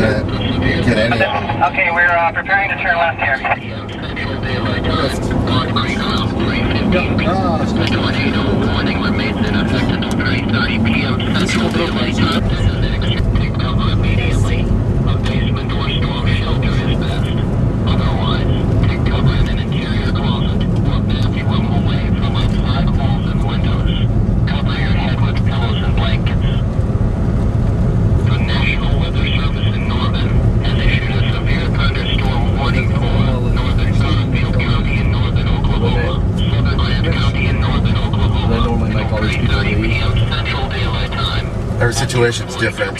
can't get any of it. Okay, we're preparing to turn left here. Tornado warning remains in effect until 3:30 p.m. Central Daylight Time. Take cover immediately. A basement or storm shelter is best. Otherwise, take cover in an interior closet or bathroom away from outside walls and windows. Cover your head with pillows and blankets. The National Weather Service in Northern has issued a severe thunderstorm warning for northern Garfield County in northern Oklahoma, southern Grant County in northern Oklahoma, until 3:30 p.m. Central Daylight Time. Every situation's different.